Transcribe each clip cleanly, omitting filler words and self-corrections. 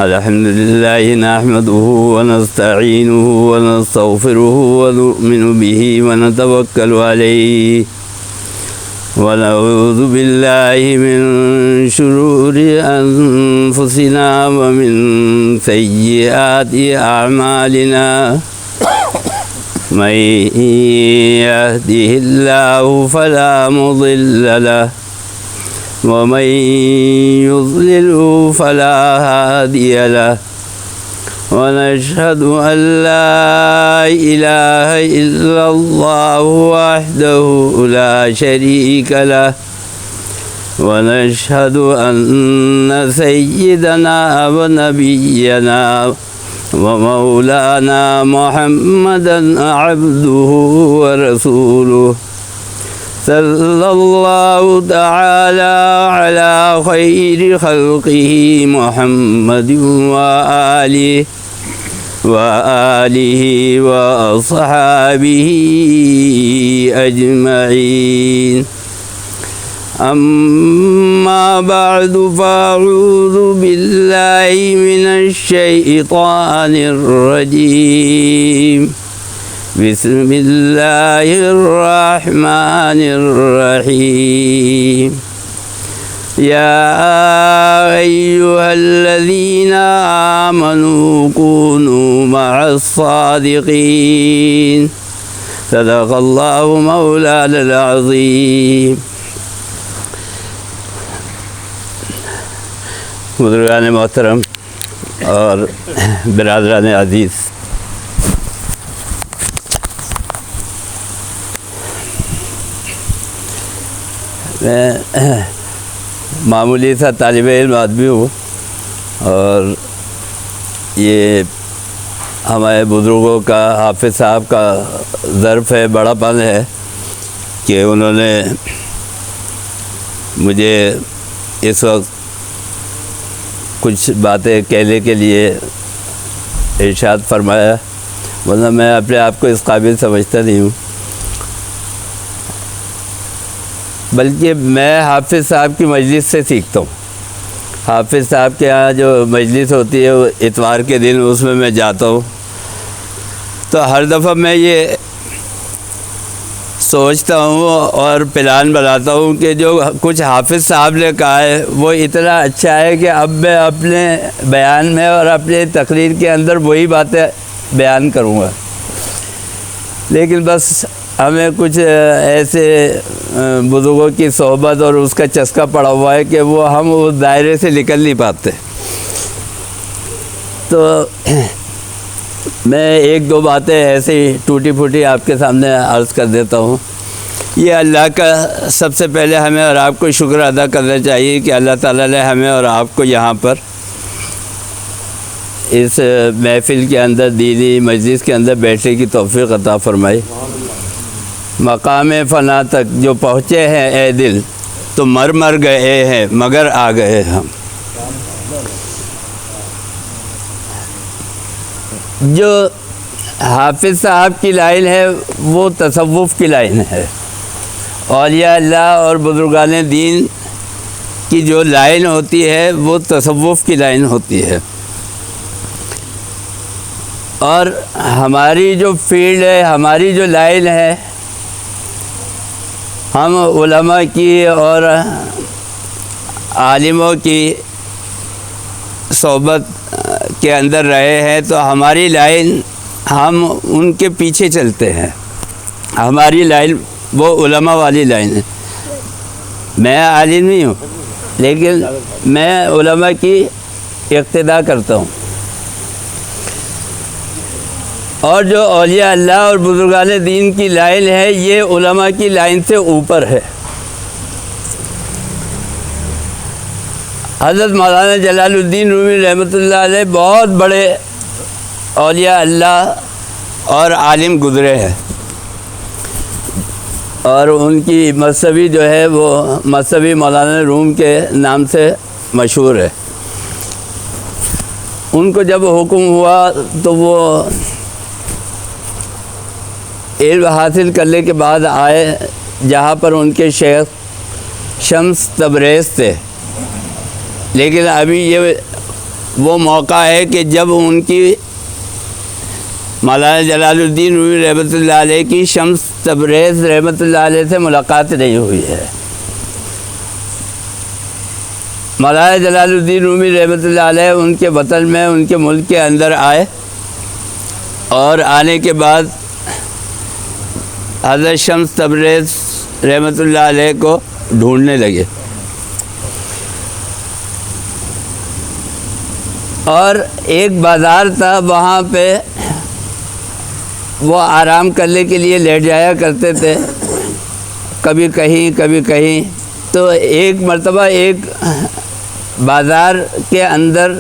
الحمد لله نحمده ونستعينه ونستغفره ونؤمن به ونتوكل عليه ونعوذ بالله من شرور أنفسنا ومن سيئات أعمالنا من يهده الله فلا مضل له ومن يضلله فلا هادي له ونشهد أن لا إله إلا الله وحده لا شريك له ونشهد أن سيدنا ونبينا ومولانا محمدا عبده ورسوله صلى الله تعالى على خير خلقه محمد وآله وأصحابه أجمعين أما بعد فأعوذ بالله من الشيطان الرجيم بسم الله الرحمن الرحيم يا أيها الذين آمنوا كونوا مع الصادقين صدق الله مولانا العظيم. بزرگان محترم اور برادران عزیز، میں معمولی سا طالب علم آدمی ہوں، اور یہ ہمارے بزرگوں کا، حافظ صاحب کا ظرف ہے، بڑا پن ہے کہ انہوں نے مجھے اس وقت کچھ باتیں کہنے کے لیے ارشاد فرمایا، ورنہ میں اپنے آپ کو اس قابل سمجھتا نہیں ہوں. بلکہ میں حافظ صاحب کی مجلس سے سیکھتا ہوں. حافظ صاحب کے ہاں جو مجلس ہوتی ہے وہ اتوار کے دن، اس میں جاتا ہوں، تو ہر دفعہ میں یہ سوچتا ہوں اور پلان بناتا ہوں کہ جو کچھ حافظ صاحب نے کہا ہے وہ اتنا اچھا ہے کہ اب میں اپنے بیان میں اور اپنے تقریر کے اندر وہی باتیں بیان کروں گا. لیکن بس ہمیں کچھ ایسے بزرگوں کی صحبت اور اس کا چسکا پڑا ہوا ہے کہ وہ ہم اس دائرے سے نکل نہیں پاتے. تو میں ایک دو باتیں ایسے ہی ٹوٹی پھوٹی آپ کے سامنے عرض کر دیتا ہوں. یہ اللہ کا سب سے پہلے ہمیں اور آپ کو شکر ادا کرنا چاہیے کہ اللہ تعالیٰ نے ہمیں اور آپ کو یہاں پر اس محفل کے اندر، دینی مجلس کے اندر بیٹھنے کی توفیق عطا فرمائی. مقام فنا تک جو پہنچے ہیں اے دل، تو مر گئے ہیں مگر آ گئے ہم. جو حافظ صاحب کی لائن ہے وہ تصوف کی لائن ہے. اولیاء اللہ اور بزرگان دین کی جو لائن ہوتی ہے وہ تصوف کی لائن ہوتی ہے. اور ہماری جو فیلڈ ہے، ہماری جو لائن ہے، ہم علماء کی اور عالموں کی صحبت کے اندر رہے ہیں، تو ہماری لائن، ہم ان کے پیچھے چلتے ہیں. ہماری لائن وہ علماء والی لائن ہے. میں عالم نہیں ہوں، لیکن میں علماء کی اقتداء کرتا ہوں. اور جو اولیاء اللہ اور بزرگان دین کی لائن ہے، یہ علماء کی لائن سے اوپر ہے. حضرت مولانا جلال الدین رومی رحمۃ اللہ علیہ بہت بڑے اولیاء اللہ اور عالم گزرے ہیں، اور ان کی مذہبی جو ہے وہ مذہبی مولانا روم کے نام سے مشہور ہے. ان کو جب حکم ہوا تو وہ علم حاصل کرنے کے بعد آئے جہاں پر ان کے شیخ شمس تبریز تھے، لیکن ابھی یہ وہ موقع ہے کہ جب ان کی مولانا جلال الدین رومی رحمۃ اللہ علیہ کی شمس تبریز رحمۃ اللہ علیہ سے ملاقات نہیں ہوئی ہے۔ مولانا جلال الدین رومی رحمۃ اللہ علیہ ان کے وطن میں، ان کے ملک کے اندر آئے، اور آنے کے بعد حضرت شمس تبریز رحمۃ اللہ علیہ کو ڈھونڈنے لگے، اور ایک بازار تھا، وہاں پہ وہ آرام کرنے کے لیے لیٹ جایا کرتے تھے، کبھی کہیں کبھی کہیں۔ تو ایک مرتبہ ایک بازار کے اندر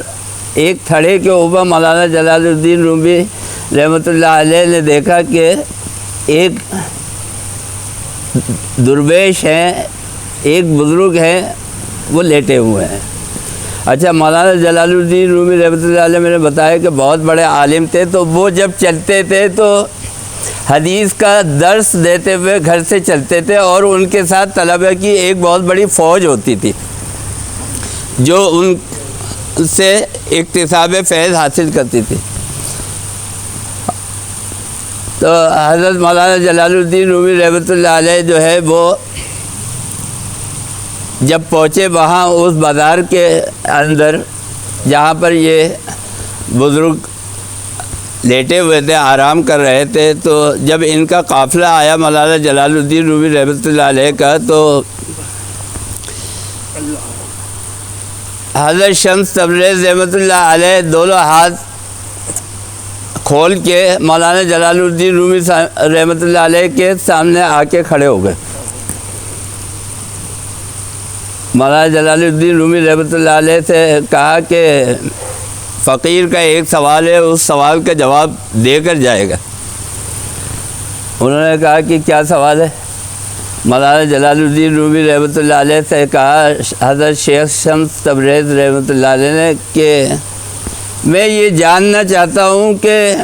ایک تھڑے کے اوپر مولانا جلال الدین رومی رحمۃ اللہ علیہ نے دیکھا کہ ایک درویش ہیں، ایک بزرگ ہیں، وہ لیٹے ہوئے ہیں۔ اچھا، مولانا جلال الدین رومی رحمۃ اللہ علیہ میں نے بتایا کہ بہت بڑے عالم تھے، تو وہ جب چلتے تھے تو حدیث کا درس دیتے ہوئے گھر سے چلتے تھے، اور ان کے ساتھ طلبہ کی ایک بہت بڑی فوج ہوتی تھی جو ان سے اکتساب فیض حاصل کرتی تھی۔ تو حضرت مولانا جلال الدین رومی رحمۃ اللہ علیہ جو ہے وہ جب پہنچے وہاں اس بازار کے اندر جہاں پر یہ بزرگ لیٹے ہوئے تھے، آرام کر رہے تھے، تو جب ان کا قافلہ آیا مولانا جلال الدین رومی رحمۃ اللہ علیہ کا، تو حضرت شمس تبریز رحمۃ اللہ علیہ دونوں ہاتھ کھول کے مولانا جلال الدین رومی رحمۃ اللہ علیہ کے سامنے آ کے کھڑے ہو گئے۔ مولانا جلال الدین رومی رحمۃ اللہ علیہ سے کہا کہ فقیر کا ایک سوال ہے، اس سوال کا جواب دے کر جائے گا۔ انہوں نے کہا کہ کیا سوال ہے؟ مولانا جلال الدین رومی رحمۃ اللہ علیہ سے کہا حضرت شیخ شمس تبریز رحمۃ اللہ علیہ نے کہ میں یہ جاننا چاہتا ہوں کہ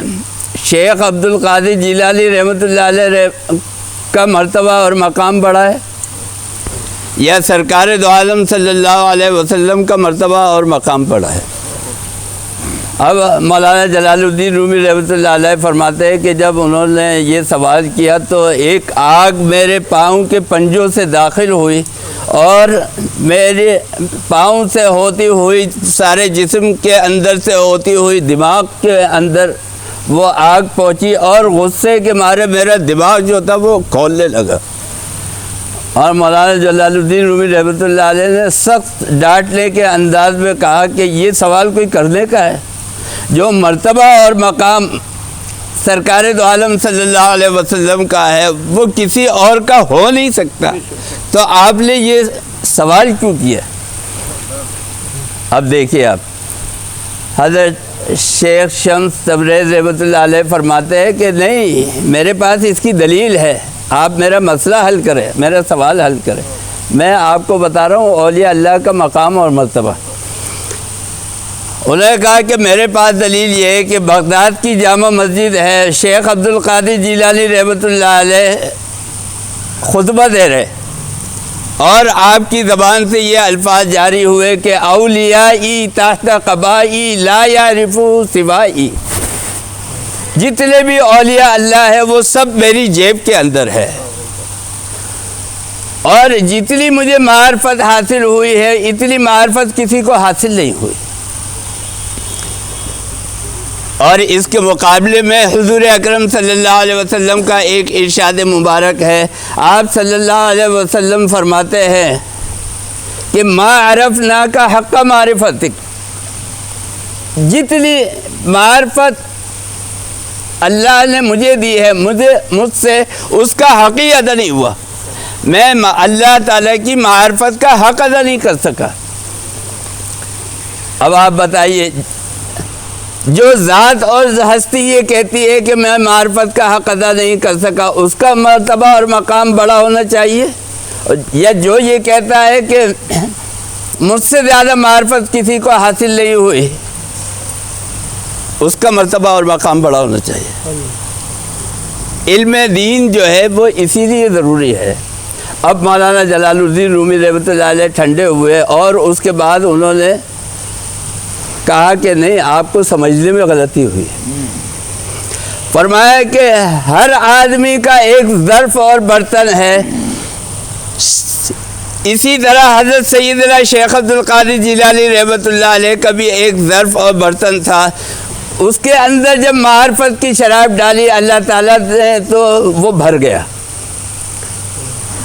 شیخ عبد القادر جیلانی رحمۃ اللہ علیہ کا مرتبہ اور مقام بڑا ہے، یا سرکار دو عالم صلی اللہ علیہ وسلم کا مرتبہ اور مقام بڑا ہے؟ اب مولانا جلال الدین رومی رحمۃ اللہ علیہ فرماتے ہیں کہ جب انہوں نے یہ سوال کیا تو ایک آگ میرے پاؤں کے پنجوں سے داخل ہوئی، اور میرے پاؤں سے ہوتی ہوئی سارے جسم کے اندر سے ہوتی ہوئی دماغ کے اندر وہ آگ پہنچی، اور غصے کے مارے میرا دماغ جو تھا وہ کھولنے لگا۔ اور مولانا جلال الدین رومی رحمۃ اللہ علیہ نے سخت ڈانٹنے کے انداز میں کہا کہ یہ سوال کوئی کرنے کا ہے؟ جو مرتبہ اور مقام سرکار دو عالم صلی اللہ علیہ وسلم کا ہے وہ کسی اور کا ہو نہیں سکتا، تو آپ نے یہ سوال کیوں کیا؟ اب دیکھیے آپ، حضرت شیخ شمس تبریز رحمۃ اللہ علیہ فرماتے ہیں کہ نہیں، میرے پاس اس کی دلیل ہے، آپ میرا مسئلہ حل کریں، میرا سوال حل کریں۔ میں آپ کو بتا رہا ہوں اولیاء اللہ کا مقام اور مرتبہ۔ انہوں نے کہا کہ میرے پاس دلیل یہ ہے کہ بغداد کی جامع مسجد ہے، شیخ عبد القادر جیلانی رحمۃ اللہ علیہ خطبہ دے رہے، اور آپ کی زبان سے یہ الفاظ جاری ہوئے کہ اولیائی تحت قبائی لا یعرفو سوائی، جتنے بھی اولیاء اللہ ہے وہ سب میری جیب کے اندر ہے، اور جتنی مجھے معرفت حاصل ہوئی ہے اتنی معرفت کسی کو حاصل نہیں ہوئی۔ اور اس کے مقابلے میں حضور اکرم صلی اللہ علیہ وسلم کا ایک ارشاد مبارک ہے، آپ صلی اللہ علیہ وسلم فرماتے ہیں کہ ما عرفناک حق معرفتک، جتنی معرفت اللہ نے مجھے دی ہے مجھ سے اس کا حق ہی ادا نہیں ہوا، میں اللہ تعالیٰ کی معرفت کا حق ادا نہیں کر سکا۔ اب آپ بتائیے، جو ذات اور ہستی یہ کہتی ہے کہ میں معرفت کا حق ادا نہیں کر سکا، اس کا مرتبہ اور مقام بڑا ہونا چاہیے، یا جو یہ کہتا ہے کہ مجھ سے زیادہ معرفت کسی کو حاصل نہیں ہوئی، اس کا مرتبہ اور مقام بڑا ہونا چاہیے۔ علم دین جو ہے وہ اسی لیے ضروری ہے۔ اب مولانا جلال الدین رومی رحمۃ اللہ علیہ ٹھنڈے ہوئے، اور اس کے بعد انہوں نے کہا کہ نہیں، آپ کو سمجھنے میں غلطی ہوئی ہے۔ فرمایا کہ ہر آدمی کا ایک ظرف اور برتن ہے، اسی طرح حضرت سیدنا شیخ عبدالقادر جیلانی رحمۃ اللہ علیہ کا بھی ایک ظرف اور برتن تھا، اس کے اندر جب معرفت کی شراب ڈالی اللہ تعالیٰ نے تو وہ بھر گیا۔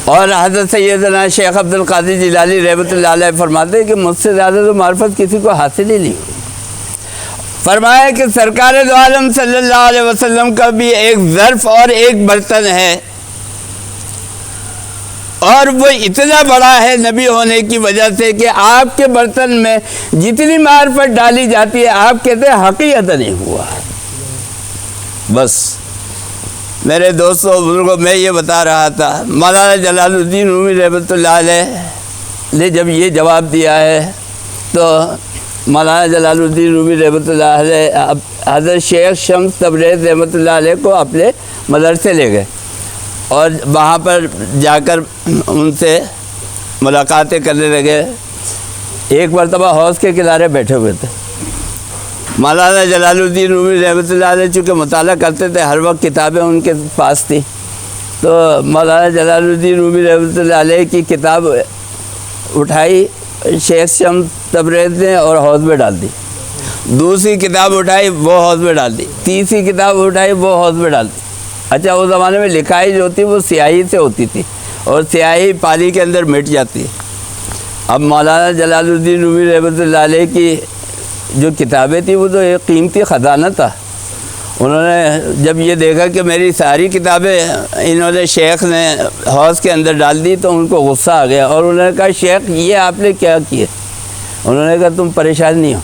اور حضرت سیدنا شیخ عبدالقادر جیلانی رحمۃ اللہ علیہ فرماتے ہیں کہ مجھ سے زیادہ تو معرفت کسی کو حاصل ہی نہیں ہوئی۔ فرمایا کہ سرکار دو عالم صلی اللہ علیہ وسلم کا بھی ایک ظرف اور ایک برتن ہے، اور وہ اتنا بڑا ہے نبی ہونے کی وجہ سے کہ آپ کے برتن میں جتنی معرفت ڈالی جاتی ہے آپ کہتے ہیں حقیقت نہیں ہوا۔ بس میرے دوستوں بزرگوں، میں یہ بتا رہا تھا، مولانا جلال الدین رومی رحمۃ اللہ علیہ نے جب یہ جواب دیا ہے تو مولانا جلال الدین رومی رحمۃ اللہ علیہ حضرت شیخ شمس تبریز رحمۃ اللہ علیہ کو اپنے مدرسے لے گئے اور وہاں پر جا کر ان سے ملاقاتیں کرنے لگے۔ ایک مرتبہ حوض کے کنارے بیٹھے ہوئے تھے، مولانا جلال الدین رومی رحمۃ اللہ علیہ چونکہ مطالعہ کرتے تھے، ہر وقت کتابیں ان کے پاس تھیں، تو مولانا جلال الدین رومی رحمۃ اللہ علیہ کی کتاب اٹھائی شیخ شمس تبریز نے اور حوض میں ڈال دی، دوسری کتاب اٹھائی وہ حوض میں ڈال دی، تیسری کتاب اٹھائی وہ حوض میں ڈال دی۔ اچھا، اس زمانے میں لکھائی جو ہوتی وہ سیاہی سے ہوتی تھی اور سیاہی پانی کے اندر مٹ جاتی ہے۔ اب مولانا جلال الدین رومی رحمۃ اللہ علیہ کی جو کتابیں تھیں وہ تو ایک قیمتی خزانہ تھا۔ انہوں نے جب یہ دیکھا کہ میری ساری کتابیں انہوں نے شیخ نے حوض کے اندر ڈال دی تو ان کو غصہ آ گیا، اور انہوں نے کہا شیخ یہ آپ نے کیا کیا؟ انہوں نے کہا تم پریشان نہیں ہو۔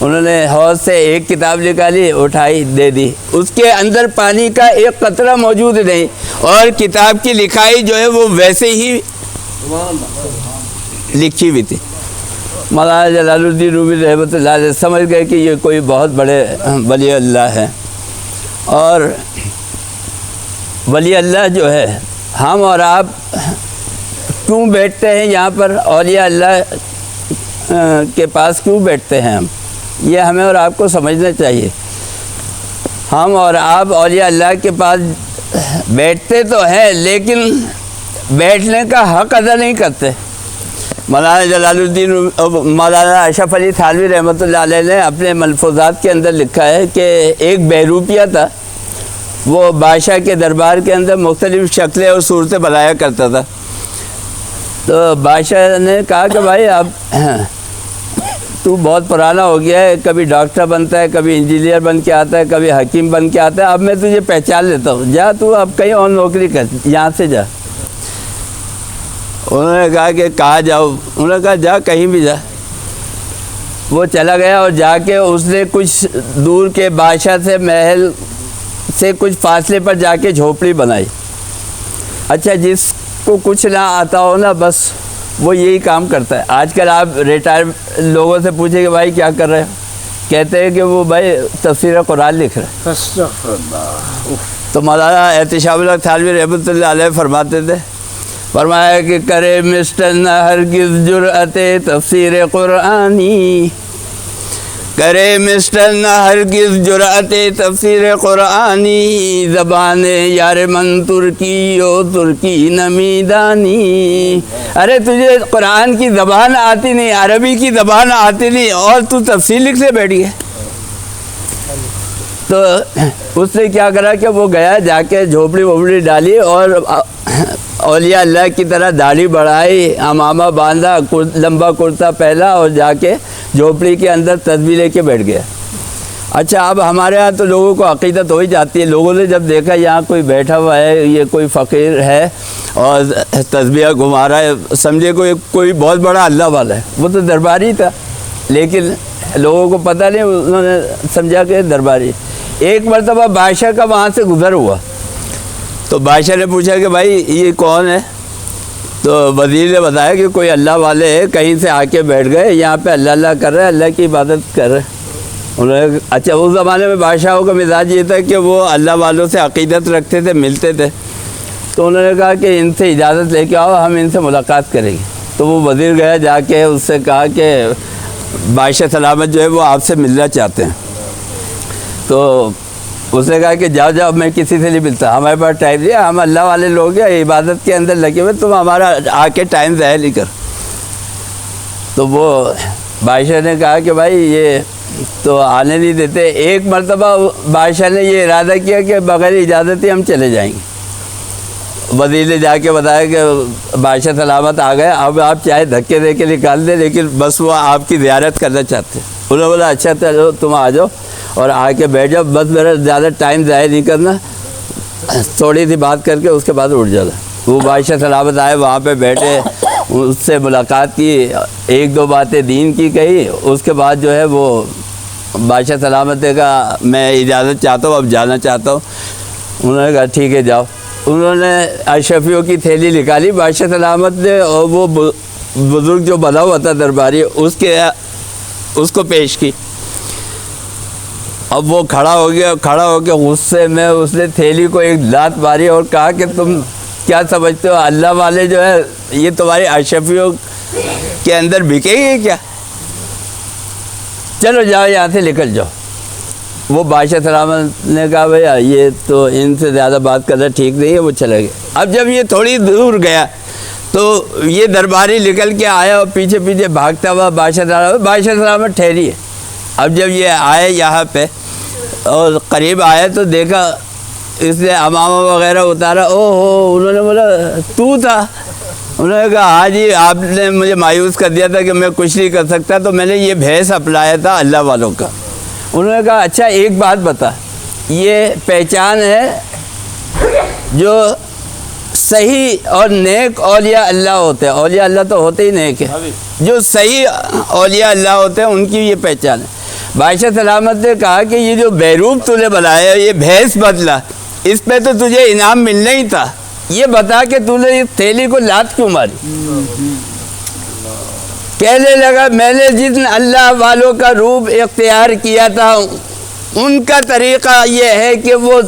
انہوں نے حوض سے ایک کتاب نکالی، اٹھائی، دے دی، اس کے اندر پانی کا ایک قطرہ موجود نہیں، اور کتاب کی لکھائی جو ہے وہ ویسے ہی لکھی ہوئی تھی۔ مولانا جلال الدین رومی رحمۃ اللہ علیہ سمجھ گئے کہ یہ کوئی بہت بڑے ولی اللہ ہے، اور ولی اللہ جو ہے، ہم اور آپ کیوں بیٹھتے ہیں یہاں پر، اولیاء اللہ کے پاس کیوں بیٹھتے ہیں ہم، یہ ہمیں اور آپ کو سمجھنا چاہیے۔ ہم اور آپ اولیاء اللہ کے پاس بیٹھتے تو ہیں لیکن بیٹھنے کا حق ادا نہیں کرتے۔ مولانا جلال الدین مولانا اشرف علی تھانوی رحمۃ اللہ علیہ نے اپنے ملفوظات کے اندر لکھا ہے کہ ایک بہروپیہ تھا، وہ بادشاہ کے دربار کے اندر مختلف شکلیں اور صورتیں بنایا کرتا تھا۔ تو بادشاہ نے کہا کہ بھائی اب تو بہت پرانا ہو گیا ہے، کبھی ڈاکٹر بنتا ہے، کبھی انجینئر بن کے آتا ہے، کبھی حکیم بن کے آتا ہے، اب میں تجھے پہچان لیتا ہوں، جا تو اب کہیں اور نوکری کر، یہاں سے جا۔ انہوں نے کہا کہ کہاں جاؤ؟ انہوں نے کہا جا کہیں بھی جا۔ وہ چلا گیا اور جا کے اس نے کچھ دور کے بادشاہ سے محل سے کچھ فاصلے پر جا کے جھوپڑی بنائی۔ اچھا، جس کو کچھ نہ آتا ہو نا بس وہ یہی کام کرتا ہے۔ آج کل آپ ریٹائر لوگوں سے پوچھیں کہ بھائی کیا کر رہے ہیں، کہتے ہیں کہ وہ بھائی تفسیر قرآن لکھ رہے ہیں۔ تو مولانا احتشام اللہ تھانوی رحمۃ اللہ علیہ فرماتے تھے، فرمایا کہ کرے مسٹر نہ ہرگز جرأت تفسیر قرآنی، کرے مسٹر نہ ہرگز جرأت تفسیر قرآنی، زبان یار من ترکی و ترکی نمیدانی۔ ارے تجھے قرآن کی زبان آتی نہیں، عربی کی زبان آتی نہیں، اور تو تفسیر لکھنے بیٹھ گیا۔ تو اس نے کیا کرا کہ وہ گیا، جا کے جھوپڑی ووپڑی ڈالی اور اولیاء اللہ کی طرح داڑھی بڑھائی، امامہ باندھا، لمبا کرتا پہنا اور جا کے جھوپڑی کے اندر تسبیح لے کے بیٹھ گیا۔ اچھا، اب ہمارے ہاں تو لوگوں کو عقیدت ہو ہی جاتی ہے، لوگوں نے جب دیکھا یہاں کوئی بیٹھا ہوا ہے، یہ کوئی فقیر ہے اور تسبیح گھما رہا ہے، سمجھے کوئی بہت بڑا اللہ والا ہے۔ وہ تو درباری تھا لیکن لوگوں کو پتہ نہیں، انہوں نے سمجھا کہ درباری۔ ایک مرتبہ بادشاہ کا وہاں سے گزر ہوا تو بادشاہ نے پوچھا کہ بھائی یہ کون ہے؟ تو وزیر نے بتایا کہ کوئی اللہ والے ہیں، کہیں سے آ کے بیٹھ گئے، یہاں پہ اللہ اللہ کر رہے ہیں، اللہ کی عبادت کر رہے ہیں۔ انہوں نے اچھا، اس زمانے میں بادشاہوں کا مزاج یہ تھا کہ وہ اللہ والوں سے عقیدت رکھتے تھے، ملتے تھے، تو انہوں نے کہا کہ ان سے اجازت لے کے آؤ، ہم ان سے ملاقات کریں گے۔ تو وہ وزیر گیا، جا کے اس سے کہا کہ بادشاہ سلامت جو ہے وہ آپ سے ملنا چاہتے ہیں۔ تو اس نے کہا کہ جاؤ جاؤ، میں کسی سے نہیں ملتا، ہمارے پاس ٹائم نہیں ہے، ہم اللہ والے لوگ ہیں، عبادت کے اندر لگے ہوئے، تم ہمارا آ کے ٹائم ضائع نہیں کر۔ تو وہ بادشاہ نے کہا کہ بھائی یہ تو آنے نہیں دیتے۔ ایک مرتبہ بادشاہ نے یہ ارادہ کیا کہ بغیر اجازت ہی ہم چلے جائیں گے۔ وزیر نے جا کے بتایا کہ بادشاہ سلامت آ گئے، اب آپ چاہے دھکے دے کے نکال دیں، لیکن بس وہ آپ کی زیارت کرنا چاہتے ہیں۔ انہوں نے بولا اچھا چلو تم آ جاؤ اور آ کے بیٹھ جاؤ، بس میرا زیادہ ٹائم ضائع نہیں کرنا، تھوڑی سی بات کر کے اس کے بعد اٹھ جانا۔ وہ بادشاہ سلامت آئے، وہاں پہ بیٹھے، اس سے ملاقات کی، ایک دو باتیں دین کی کہی، اس کے بعد جو ہے وہ بادشاہ سلامت نے کہا میں اجازت چاہتا ہوں، اب جانا چاہتا ہوں۔ انہوں نے کہا ٹھیک ہے جاؤ۔ انہوں نے اشرفیوں کی تھیلی نکالی بادشاہ سلامت نے، اور وہ بزرگ جو بنا ہوا تھا درباری اس کو پیش کی۔ اب وہ کھڑا ہو کے غصے میں اس نے تھیلی کو ایک لات ماری اور کہا کہ تم کیا سمجھتے ہو اللہ والے جو ہے یہ تمہاری اشرفیوں کے اندر بکے گی کیا؟ چلو جاؤ یہاں سے نکل جاؤ۔ وہ بادشاہ سلامت نے کہا بھیا یہ تو ان سے زیادہ بات کرنا ٹھیک نہیں ہے، وہ چلے گئے۔ اب جب یہ تھوڑی دور گیا تو یہ درباری نکل کے آیا اور پیچھے پیچھے بھاگتا ہوا بادشاہ سلامت ٹھہری ہے۔ اب جب یہ آئے یہاں پہ اور قریب آئے تو دیکھا اس نے امامہ وغیرہ اتارا، او ہو، انہوں نے بولا تو تھا؟ انہوں نے کہا ہاں جی، آپ نے مجھے مایوس کر دیا تھا کہ میں کچھ نہیں کر سکتا، تو میں نے یہ بھیس اپنایا تھا اللہ والوں کا۔ انہوں نے کہا اچھا ایک بات بتا، یہ پہچان ہے جو صحیح اور نیک اولیاء اللہ ہوتے ہیں، اولیاء اللہ تو ہوتے ہی نیک ہیں، جو صحیح اولیاء اللہ ہوتے ہیں ان کی یہ پہچان ہے۔ بادشاہ سلامت نے کہا کہ یہ جو بیروب تو نے بنایا، یہ بھیس بدلا، اس پہ تو تجھے انعام ملنا ہی تھا، یہ بتا کہ تو نے اس تھیلی کو لات کیوں ماری؟ کہنے لگا میں نے جن اللہ والوں کا روپ اختیار کیا تھا ان کا طریقہ یہ ہے کہ وہ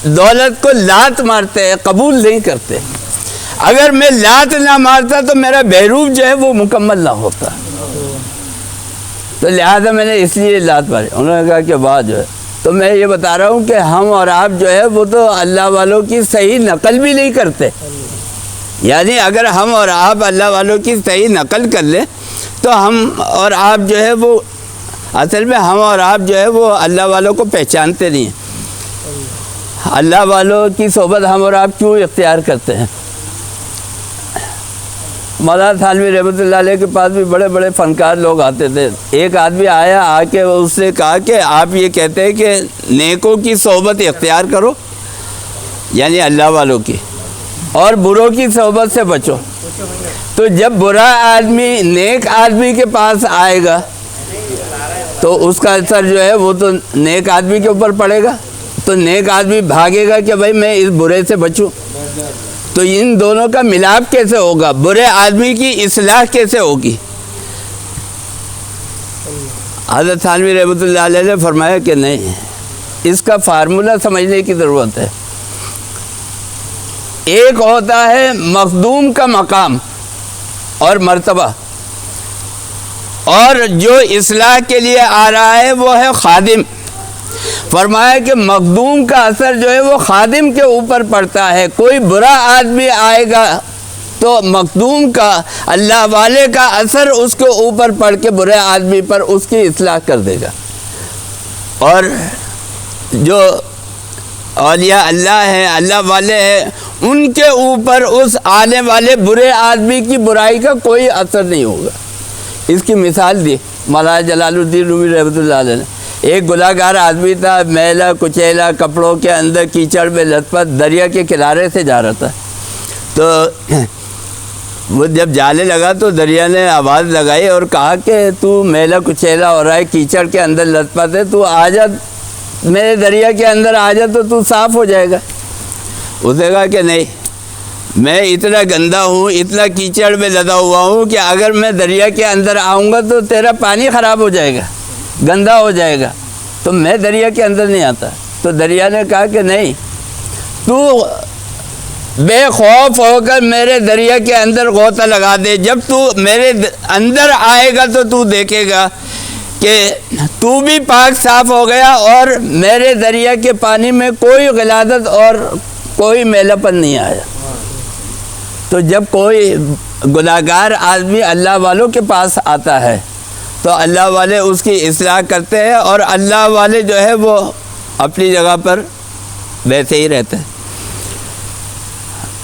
دولت کو لات مارتے ہیں، قبول نہیں کرتے۔ اگر میں لات نہ مارتا تو میرا بہروپ جو ہے وہ مکمل نہ ہوتا، تو لہذا میں نے اس لیے لات ماری۔ انہوں نے کہا کہ واہ جو ہے، تو میں یہ بتا رہا ہوں کہ ہم اور آپ جو ہے وہ تو اللہ والوں کی صحیح نقل بھی نہیں کرتے، یعنی اگر ہم اور آپ اللہ والوں کی صحیح نقل کر لیں تو ہم اور آپ جو ہے وہ اصل میں ہم اور آپ جو ہے وہ اللہ والوں کو پہچانتے نہیں ہیں۔ اللہ والوں کی صحبت ہم اور آپ کیوں اختیار کرتے ہیں؟ مولانا تھانوی رحمۃ اللہ علیہ کے پاس بھی بڑے بڑے فنکار لوگ آتے تھے۔ ایک آدمی آیا، آ کے اس نے کہا کہ آپ یہ کہتے ہیں کہ نیکوں کی صحبت اختیار کرو، یعنی اللہ والوں کی، اور بروں کی صحبت سے بچو، تو جب برا آدمی نیک آدمی کے پاس آئے گا تو اس کا اثر جو ہے وہ تو نیک آدمی کے اوپر پڑے گا، تو نیک آدمی بھاگے گا کہ بھائی میں اس برے سے بچوں، تو ان دونوں کا ملاپ کیسے ہوگا؟ برے آدمی کی اصلاح کیسے ہوگی؟ حضرت تھانوی رحمۃ اللہ علیہ نے فرمایا کہ نہیں، اس کا فارمولہ سمجھنے کی ضرورت ہے۔ ایک ہوتا ہے مخدوم کا مقام اور مرتبہ، اور جو اصلاح کے لیے آ رہا ہے وہ ہے خادم۔ فرمایا کہ مخدوم کا اثر جو ہے وہ خادم کے اوپر پڑتا ہے، کوئی برا آدمی آئے گا تو مخدوم کا، اللہ والے کا اثر اس کے اوپر پڑ کے برے آدمی پر اس کی اصلاح کر دے گا، اور جو اولیاء اللہ ہیں، اللہ والے ہیں، ان کے اوپر اس آنے والے برے آدمی کی برائی کا کوئی اثر نہیں ہوگا۔ اس کی مثال دی مولانا جلال الدین رومی رحمۃ اللہ علیہ نے۔ ایک گناہ گار آدمی تھا، میلا کچیلا، کپڑوں کے اندر کیچڑ میں لت پت، دریا کے کنارے سے جا رہا تھا، تو وہ جب جانے لگا تو دریا نے آواز لگائی اور کہا کہ تو میلا کچیلا ہو رہا ہے، کیچڑ کے اندر لت پت ہے، تو آ جا میرے دریا کے اندر آ جا تو صاف ہو جائے گا۔ اس نے کہا کہ نہیں، میں اتنا گندا ہوں، اتنا کیچڑ میں لدا ہوا ہوں کہ اگر میں دریا کے اندر آؤں گا تو تیرا پانی خراب ہو جائے گا، گندا ہو جائے گا، تو میں دریا کے اندر نہیں آتا۔ تو دریا نے کہا کہ نہیں، تو بے خوف ہو کر میرے دریا کے اندر غوطہ لگا دے. جب تو میرے اندر آئے گا تو تو دیکھے گا کہ تو بھی پاک صاف ہو گیا اور میرے دریا کے پانی میں کوئی غلاظت اور کوئی میلاپن نہیں آیا. تو جب کوئی گناہگار آدمی اللہ والوں کے پاس آتا ہے تو اللہ والے اس کی اصلاح کرتے ہیں اور اللہ والے جو ہے وہ اپنی جگہ پر ویسے ہی رہتے ہیں.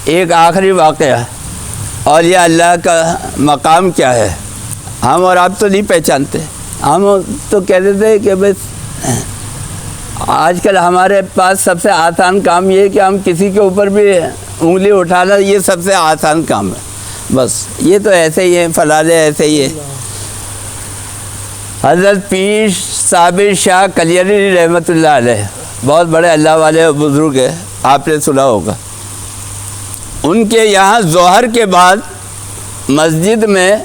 ایک آخری واقعہ، اولیاء اللہ کا مقام کیا ہے ہم اور آپ تو نہیں پہچانتے. ہم تو کہتے تھے کہ بس آج کل ہمارے پاس سب سے آسان کام یہ ہے کہ ہم کسی کے اوپر بھی انگلی اٹھانا یہ سب سے آسان کام ہے. بس یہ تو ایسے ہی ہے، فلانے ایسے ہی ہے. حضرت پیر صابر شاہ کلیری رحمۃ اللہ علیہ بہت بڑے اللہ والے بزرگ ہیں، آپ نے سنا ہوگا. ان کے یہاں ظہر کے بعد مسجد میں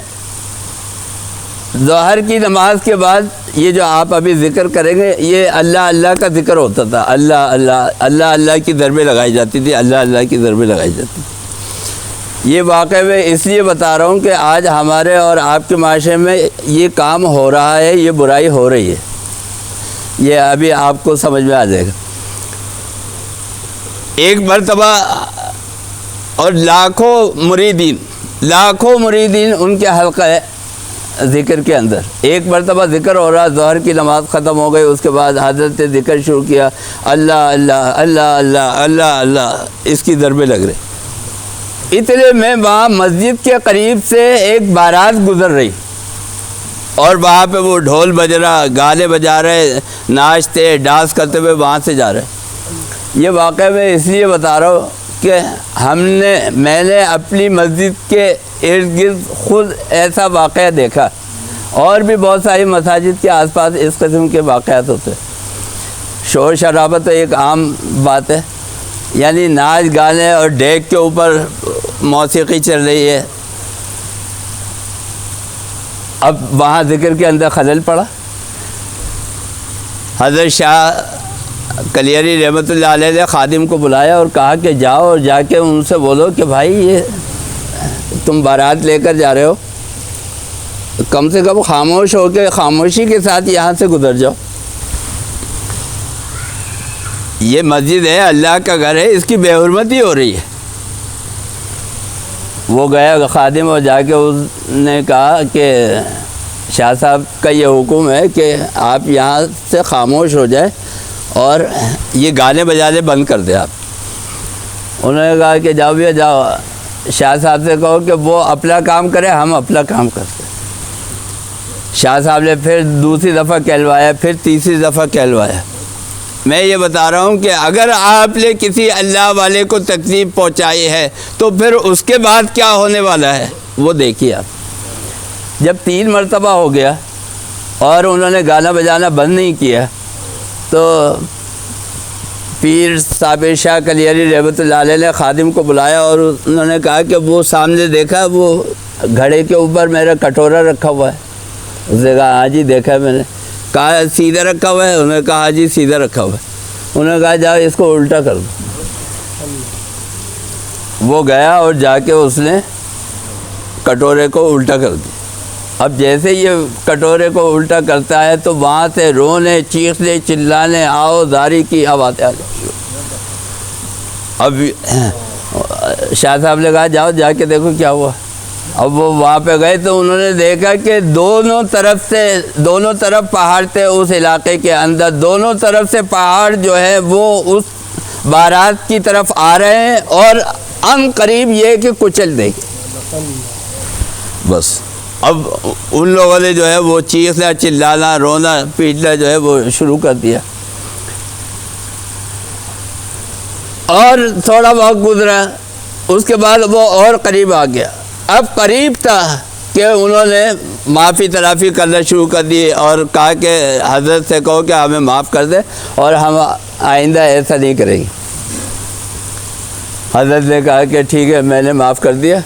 ظہر کی نماز کے بعد یہ جو آپ ابھی ذکر کریں گے یہ اللہ اللہ کا ذکر ہوتا تھا. اللہ اللہ اللہ اللہ کی ضربیں لگائی جاتی تھی، اللہ اللہ کی ضربیں لگائی جاتی تھی. یہ واقعہ میں اس لیے بتا رہا ہوں کہ آج ہمارے اور آپ کے معاشرے میں یہ کام ہو رہا ہے، یہ برائی ہو رہی ہے. یہ ابھی آپ کو سمجھ میں آ جائے گا. ایک مرتبہ اور لاکھوں مریدین ان کے حلقہ ذکر کے اندر ایک مرتبہ ذکر ہو رہا، ظہر کی نماز ختم ہو گئی، اس کے بعد حضرت نے ذکر شروع کیا، اللہ اللہ اللہ اللہ اللہ اللہ، اس کی ضربیں لگ رہی. اتنے میں وہاں مسجد کے قریب سے ایک بارات گزر رہی اور وہاں پہ وہ ڈھول بج رہا، گانے بجا رہے، ناچتے ڈانس کرتے ہوئے وہاں سے جا رہے. یہ واقعہ میں اس لیے بتا رہا ہوں کہ میں نے اپنی مسجد کے ارد گرد خود ایسا واقعہ دیکھا، اور بھی بہت ساری مساجد کے آس پاس اس قسم کے واقعات ہوتے. شور شرابہ تو ایک عام بات ہے، یعنی ناچ گانے اور ڈیک کے اوپر موسیقی چل رہی ہے. اب وہاں ذکر کے اندر خلل پڑا. حضرت شاہ کلیری رحمۃ اللہ علیہ نے خادم کو بلایا اور کہا کہ جاؤ اور جا کے ان سے بولو کہ بھائی یہ تم بارات لے کر جا رہے ہو، کم سے کم خاموش ہو کے خاموشی کے ساتھ یہاں سے گزر جاؤ. یہ مسجد ہے، اللہ کا گھر ہے، اس کی بے حرمتی ہو رہی ہے. وہ گیا خادم اور جا کے اس نے کہا کہ شاہ صاحب کا یہ حکم ہے کہ آپ یہاں سے خاموش ہو جائے اور یہ گانے بجانے بند کر دیں آپ. انہوں نے کہا کہ جاؤ بھیا جاؤ، شاہ صاحب سے کہو کہ وہ اپنا کام کرے، ہم اپنا کام کرتے. شاہ صاحب نے پھر دوسری دفعہ کہلوایا، پھر تیسری دفعہ کہلوایا. میں یہ بتا رہا ہوں کہ اگر آپ نے کسی اللہ والے کو تکلیف پہنچائی ہے تو پھر اس کے بعد کیا ہونے والا ہے وہ دیکھیے آپ. جب 3 مرتبہ ہو گیا اور انہوں نے گانا بجانا بند نہیں کیا تو پیر صابر شاہ کلیری رحمۃ اللہ علیہ نے خادم کو بلایا اور انہوں نے کہا کہ وہ سامنے دیکھا وہ گھڑے کے اوپر میرا کٹورا رکھا ہوا ہے. اس نے کہا ہاں جی دیکھا میں نے. کہا سیدھا رکھا ہوا ہے؟ انہوں نے کہا ہاں جی سیدھا رکھا ہوا ہے. انہوں نے کہا جاؤ اس کو الٹا کر دو. وہ گیا اور جا کے اس نے کٹورے کو الٹا کر دیا. اب جیسے یہ کٹورے کو الٹا کرتا ہے تو وہاں سے رونے چیخنے چلانے آؤ زاری کی آوازیں آ جائیں. اب شاہ صاحب نے کہا جاؤ جا کے دیکھو کیا ہوا. اب وہ وہاں پہ گئے تو انہوں نے دیکھا کہ دونوں طرف پہاڑ تھے اس علاقے کے اندر. دونوں طرف سے پہاڑ جو ہے وہ اس بارات کی طرف آ رہے ہیں اور ان قریب یہ کہ کچل دیں گے. بس اب ان لوگوں نے جو ہے وہ چیخنا چلانا رونا پیٹنا جو ہے وہ شروع کر دیا. اور تھوڑا وقت گزرا اس کے بعد وہ اور قریب آ گیا. اب قریب تھا کہ انہوں نے معافی تلافی کرنا شروع کر دی اور کہا کہ حضرت سے کہو کہ ہمیں معاف کر دے اور ہم آئندہ ایسا نہیں کریں گے. حضرت نے کہا کہ ٹھیک ہے میں نے معاف کر دیا.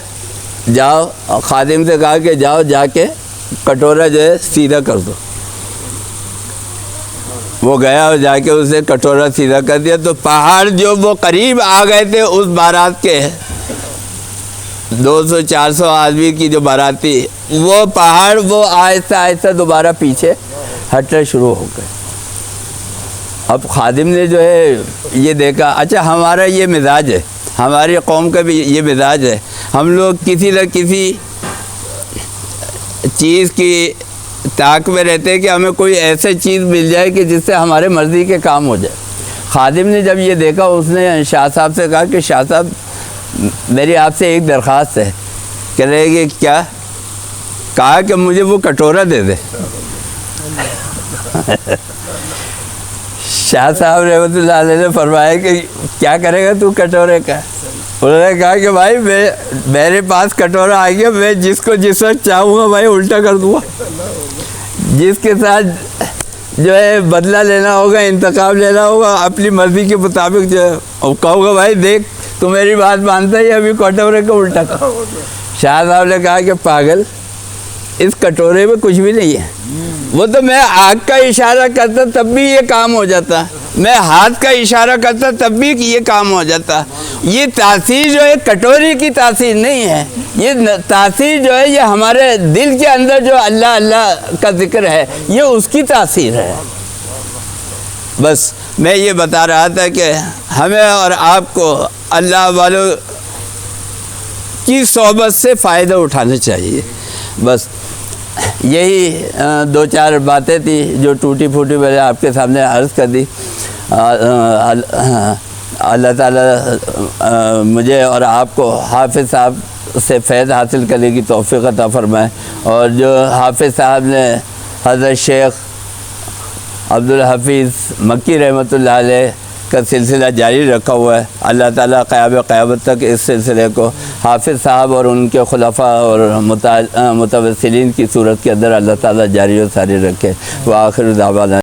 جاؤ. خادم سے کہا کہ جاؤ جا کے کٹورا جو ہے سیدھا کر دو. وہ گیا اور جا کے اسے کٹورا سیدھا کر دیا، تو پہاڑ جو وہ قریب آ گئے تھے اس بارات کے، 200-400 آدمی کی جو بارات تھی، وہ پہاڑ وہ آہستہ آہستہ دوبارہ پیچھے ہٹنا شروع ہو گئے۔ اب خادم نے جو ہے یہ دیکھا، اچھا ہمارا یہ مزاج ہے، ہماری قوم کا بھی یہ مزاج ہے، ہم لوگ کسی نہ کسی چیز کی طاق میں رہتے ہیں کہ ہمیں کوئی ایسے چیز مل جائے کہ جس سے ہمارے مرضی کے کام ہو جائے۔ خادم نے جب یہ دیکھا، اس نے شاہ صاحب سے کہا کہ شاہ صاحب میری آپ سے ایک درخواست ہے۔ کہہ رہے کہ کیا؟ کہا کہ مجھے وہ کٹورا دے دے۔ شاہ صاحب رحمۃ اللہ علیہ نے فرمایا کہ کیا کرے گا تو کٹورے کا؟ انہوں نے کہا کہ بھائی میرے پاس کٹورا آ گیا، میں جس کو جس وقت چاہوں گا بھائی الٹا کر دوں گا، جس کے ساتھ جو ہے بدلہ لینا ہوگا، انتقام لینا ہوگا، اپنی مرضی کے مطابق جو ہے اور کہوں گا بھائی دیکھ تو میری بات مانتا ہے، ابھی کٹورے کو الٹا کر۔ شاہ صاحب نے کہا کہ پاگل، اس کٹورے میں کچھ بھی نہیں ہے، وہ تو میں آنکھ کا اشارہ کرتا تب بھی یہ کام ہو جاتا، میں ہاتھ کا اشارہ کرتا تب بھی یہ کام ہو جاتا۔ یہ تاثیر جو ہے کٹوری کی تاثیر نہیں ہے، یہ تاثیر جو ہے یہ ہمارے دل کے اندر جو اللہ اللہ کا ذکر ہے، یہ اس کی تاثیر ہے۔ بس میں یہ بتا رہا تھا کہ ہمیں اور آپ کو اللہ والوں کی صحبت سے فائدہ اٹھانا چاہیے۔ بس یہی 2-4 باتیں تھیں جو ٹوٹی پھوٹی میں نے آپ کے سامنے عرض کر دی۔ اللہ تعالیٰ مجھے اور آپ کو حافظ صاحب سے فیض حاصل کرنے کی توفیق عطا فرمائے، اور جو حافظ صاحب نے حضرت شیخ عبدالحفیظ مکی رحمۃ اللہ علیہ کا سلسلہ جاری رکھا ہوا ہے، اللہ تعالیٰ قیامت تک اس سلسلے کو حافظ صاحب اور ان کے خلفاء اور متوسلین کی صورت کے اندر اللہ تعالیٰ جاری و ساری رکھے۔ وآخر دعوانا